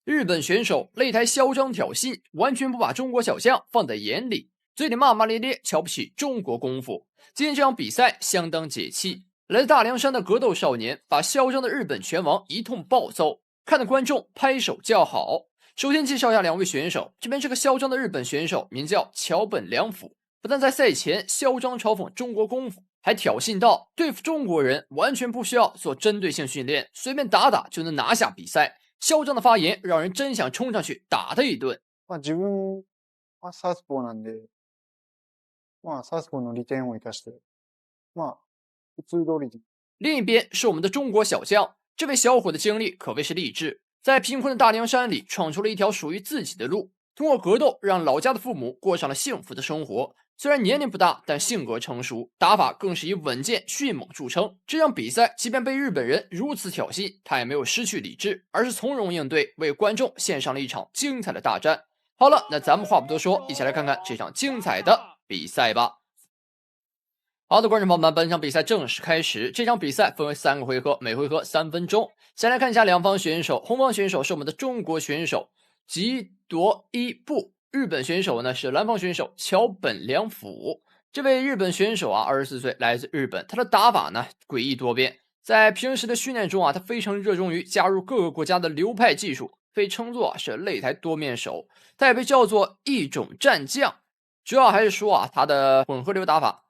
日本选手擂台嚣张挑衅，完全不把中国小将放在眼里，嘴里骂骂咧咧，瞧不起中国功夫。今天这场比赛相当解气，来自大凉山的格斗少年把嚣张的日本拳王一通暴揍，看得观众拍手叫好。首先介绍一下两位选手，这边是个嚣张的日本选手，名叫桥本良辅，不但在赛前嚣张嘲讽中国功夫，还挑衅到对付中国人完全不需要做针对性训练，随便打打就能拿下比赛。嚣张的发言让人真想冲上去打他一顿。自分はサウスポーなんで、サウスポーの利点を生かして、普通通り。另一边是我们的中国小将，这位小伙的经历可谓是励志，在贫困的大凉山里闯出了一条属于自己的路，通过格斗让老家的父母过上了幸福的生活。虽然年龄不大，但性格成熟，打法更是以稳健迅猛著称。这场比赛即便被日本人如此挑衅，他也没有失去理智，而是从容应对，为观众献上了一场精彩的大战。好了，那咱们话不多说，一起来看看这场精彩的比赛吧。好的，观众朋友们，本场比赛正式开始。这场比赛分为3个回合，每回合3分钟。先来看一下两方选手，红方选手是我们的中国选手吉夺一步，日本选手呢是蓝方选手桥本良辅。这位日本选手啊，24岁，来自日本，他的打法呢诡异多变。在平时的训练中啊，他非常热衷于加入各个国家的流派技术，被称作是擂台多面手。他也被叫做一种战将，主要还是说啊他的混合流打法。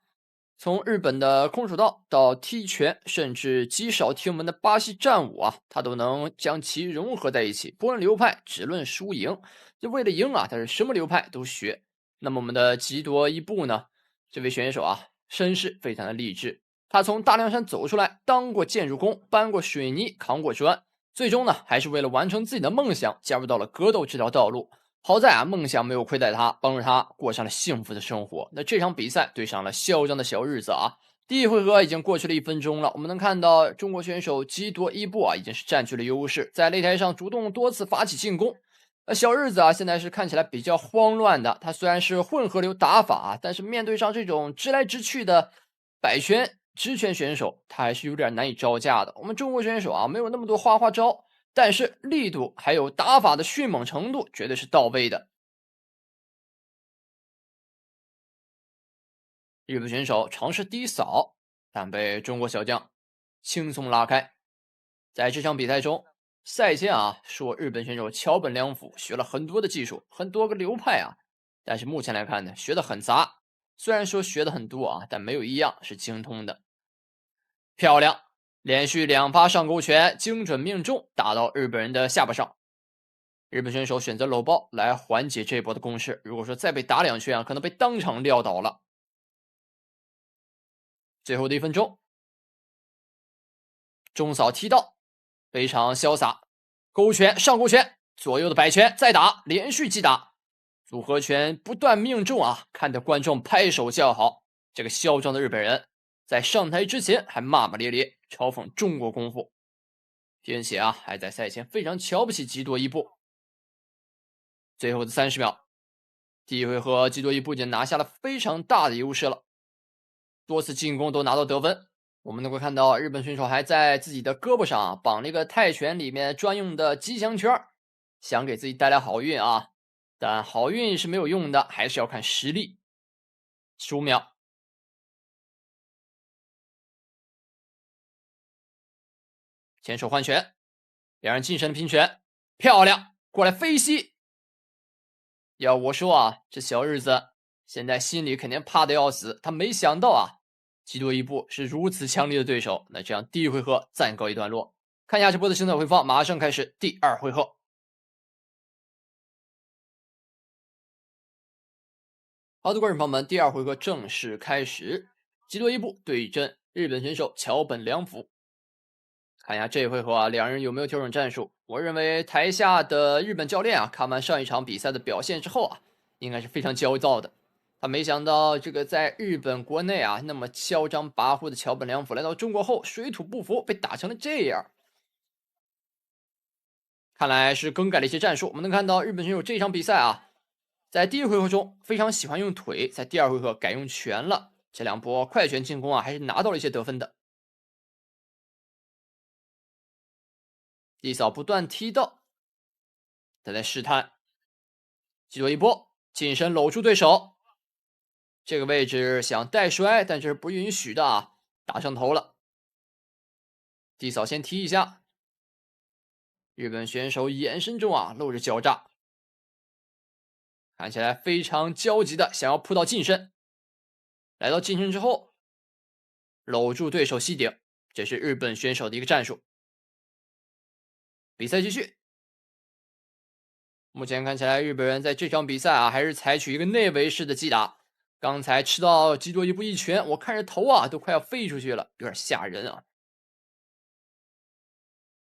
从日本的空手道到踢拳，甚至极少听闻的巴西战舞啊，他都能将其融合在一起。不论流派，只论输赢。就为了赢啊，他是什么流派都学。那么我们的吉夺一步呢？这位选手啊，身世非常的励志。他从大凉山走出来，当过建筑工，搬过水泥，扛过砖，最终呢，还是为了完成自己的梦想，加入到了格斗这条道路。好在啊，梦想没有亏待他，帮助他过上了幸福的生活。那这场比赛对上了嚣张的小日子啊！第一回合已经过去了1分钟了，我们能看到中国选手吉夺一步啊，已经是占据了优势，在擂台上主动多次发起进攻。小日子啊，现在是看起来比较慌乱的。他虽然是混合流打法啊，但是面对上这种直来直去的摆拳、直拳选手，他还是有点难以招架的。我们中国选手啊，没有那么多花花招。但是力度还有打法的迅猛程度绝对是到位的。日本选手尝试低扫，但被中国小将轻松拉开。在这场比赛中，赛前啊说日本选手桥本良辅学了很多的技术，很多个流派啊，但是目前来看呢，学的很杂。虽然说学的很多啊，但没有一样是精通的。漂亮！连续2发上勾拳，精准命中，打到日本人的下巴上。日本选手选择搂抱来缓解这波的攻势，如果说再被打2拳啊，可能被当场撂倒了。最后的1分钟，中扫踢到，非常潇洒，勾拳上勾拳，左右的摆拳再打，连续击打，组合拳不断命中啊，看得观众拍手叫好。这个嚣张的日本人在上台之前还骂骂咧咧，嘲讽中国功夫，并且啊还在赛前非常瞧不起吉夺一步。最后的30秒，第一回合吉夺一步已经拿下了非常大的优势了，多次进攻都拿到得分。我们能够看到日本选手还在自己的胳膊上绑了一个泰拳里面专用的吉祥圈，想给自己带来好运啊，但好运是没有用的，还是要看实力。15秒，前手换拳，两人近身的拼拳，漂亮，过来飞膝。要我说啊，这小日子现在心里肯定怕得要死，他没想到啊，吉夺一步是如此强力的对手。那这样第一回合暂告一段落，看一下这波的精彩回放，马上开始第2回合。好的，观众朋友们，第2回合正式开始，吉夺一步对阵日本选手桥本良辅。看一下这回合啊，两人有没有调整战术？我认为台下的日本教练啊，看完上一场比赛的表现之后啊，应该是非常焦躁的。他没想到这个在日本国内啊那么嚣张跋扈的桥本良辅来到中国后水土不服，被打成了这样。看来是更改了一些战术。我们能看到日本选手这场比赛啊，在第一回合中非常喜欢用腿，在第2回合改用拳了。这2波快拳进攻啊，还是拿到了一些得分的。地扫不断踢到，他在试探，击多一波，近身搂住对手。这个位置想带摔，但这是不允许的啊！打上头了，地扫先踢一下。日本选手眼神中啊露着狡诈，看起来非常焦急的想要扑到近身。来到近身之后，搂住对手吸顶，这是日本选手的一个战术。比赛继续。目前看起来日本人在这场比赛啊还是采取一个内围式的击打。刚才吃到击多一步一拳，我看着头啊都快要飞出去了，有点吓人啊。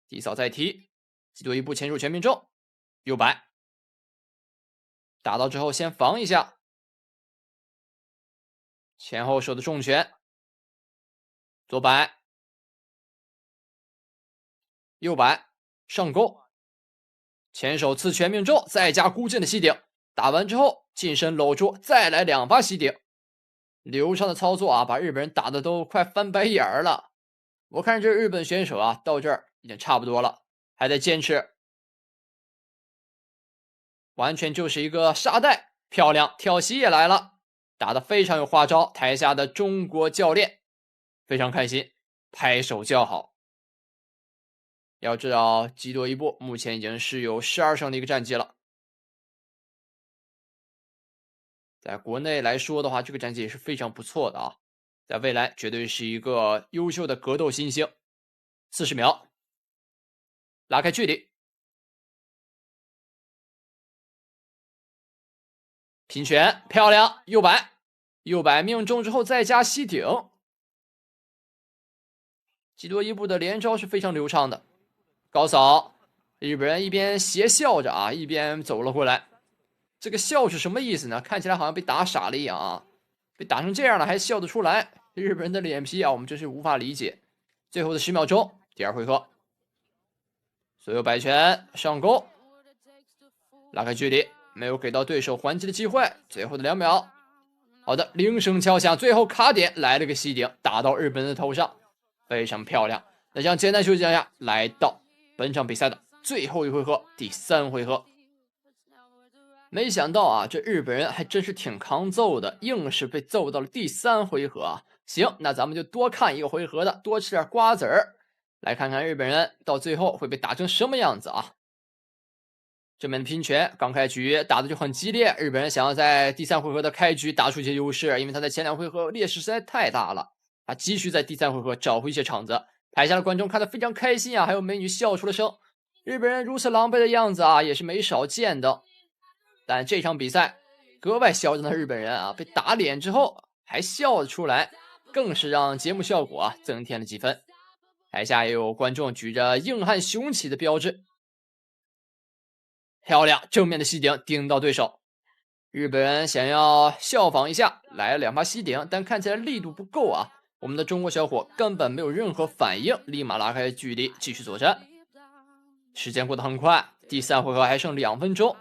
地扫再踢，击多一步前手全命中，右摆，打到之后先防一下，前后手的重拳，左摆，右摆，上勾，前手刺拳命中，再加孤剑的吸顶，打完之后近身搂住，再来2发吸顶。流畅的操作啊，把日本人打的都快翻白眼了。我看这日本选手啊，到这儿已经差不多了，还在坚持，完全就是一个沙袋。漂亮，跳膝也来了，打得非常有花招。台下的中国教练非常开心，拍手叫好。要知道，击多一步目前已经是有12胜的一个战绩了。在国内来说的话，这个战绩也是非常不错的啊，在未来绝对是一个优秀的格斗新星。40秒，拉开距离，拼拳，漂亮，右摆，右摆命中之后再加吸顶。击多一步的连招是非常流畅的，高扫，日本人一边斜笑着啊，一边走了过来。这个笑是什么意思呢？看起来好像被打傻了一样啊，被打成这样了还笑得出来，日本人的脸皮啊，我们真是无法理解。最后的10秒钟，第2回合，所有摆拳上勾，拉开距离，没有给到对手还击的机会。最后的2秒，好的，铃声敲响，最后卡点来了个吸顶，打到日本人的头上，非常漂亮。那这样简单休息一下，来到本场比赛的最后一回合，第3回合。没想到啊，这日本人还真是挺抗揍的，硬是被揍到了第3回合啊。行，那咱们就多看一个回合的，多吃点瓜子儿，来看看日本人到最后会被打成什么样子啊。正面的拼拳，刚开局打的就很激烈，日本人想要在第3回合的开局打出一些优势，因为他在前2回合劣势实在太大了，他急需在第3回合找回一些场子。台下的观众看得非常开心啊，还有美女笑出了声。日本人如此狼狈的样子啊，也是没少见的。但这场比赛格外嚣张的日本人啊，被打脸之后还笑了出来，更是让节目效果啊增添了几分。台下也有观众举着硬汉雄起的标志，漂亮，正面的吸顶顶到对手。日本人想要效仿一下，来了2发吸顶，但看起来力度不够啊。我们的中国小伙根本没有任何反应，立马拉开距离继续作战。时间过得很快，第3回合还剩2分钟。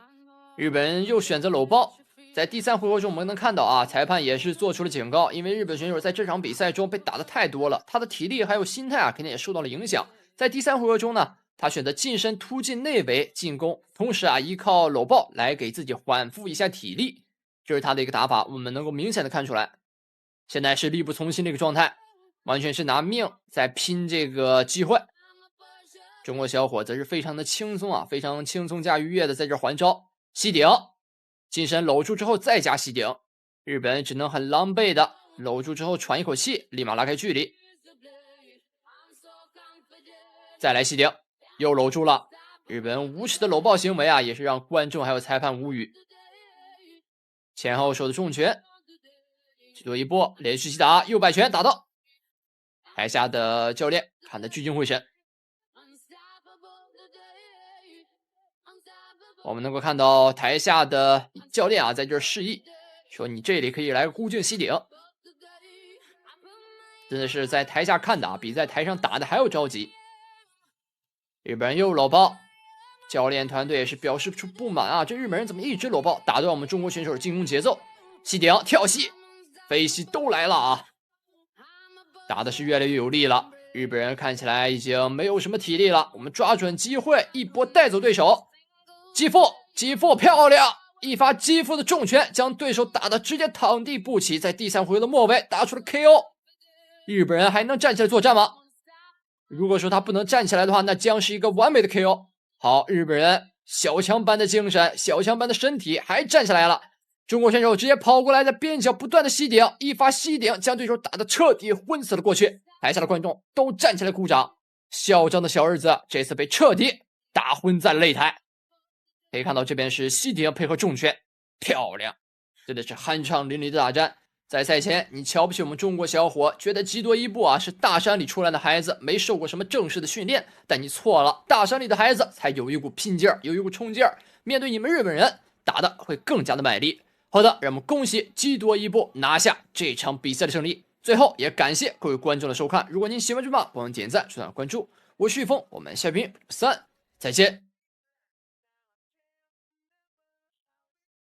日本人又选择搂抱，在第3回合中我们能看到啊，裁判也是做出了警告，因为日本选手在这场比赛中被打得太多了，他的体力还有心态啊肯定也受到了影响。在第3回合中呢，他选择近身突进内围进攻，同时啊依靠搂抱来给自己缓复一下体力，这是他的一个打法，我们能够明显的看出来。现在是力不从心的一个状态，完全是拿命在拼这个机会。中国小伙则是非常的轻松啊，非常轻松加愉悦的在这还招。吸顶，近身搂住之后再加吸顶，日本人只能很狼狈的搂住之后喘一口气，立马拉开距离，再来吸顶，又搂住了。日本人无耻的搂抱行为啊，也是让观众还有裁判无语。前后手的重拳，击多一波，连续击打，右摆拳打到。台下的教练看得聚精会神。我们能够看到台下的教练啊，在这示意说你这里可以来个孤劲吸顶，真的是在台下看的啊，比在台上打的还要着急。日本人又搂抱，教练团队也是表示出不满啊，这日本人怎么一直搂抱，打断我们中国选手的进攻节奏。吸顶、跳膝、飞膝都来了啊，打的是越来越有力了。日本人看起来已经没有什么体力了，我们抓准机会一波带走对手。击负漂亮！一发击负的重拳将对手打得直接躺地不起，在第3回合的末尾打出了 KO。日本人还能站起来作战吗？如果说他不能站起来的话，那将是一个完美的 KO。好，日本人小强般的精神，小强般的身体还站起来了。中国选手直接跑过来，在边角不断的吸顶，一发吸顶将对手打得彻底昏死了过去。台下的观众都站起来鼓掌。嚣张的小日子这次被彻底打昏在了擂台。可以看到这边是吸顶配合重拳，漂亮，真的是酣畅淋漓的大战。在赛前你瞧不起我们中国小伙，觉得基多伊布是大山里出来的孩子，没受过什么正式的训练，但你错了，大山里的孩子才有一股拼劲儿，有一股冲劲儿，面对你们日本人打的会更加的卖力。好的，让我们恭喜基多伊布拿下这场比赛的胜利。最后也感谢各位观众的收看，如果您喜欢这把，帮忙点赞、转发、关注。我是玉峰，我们下篇3再见。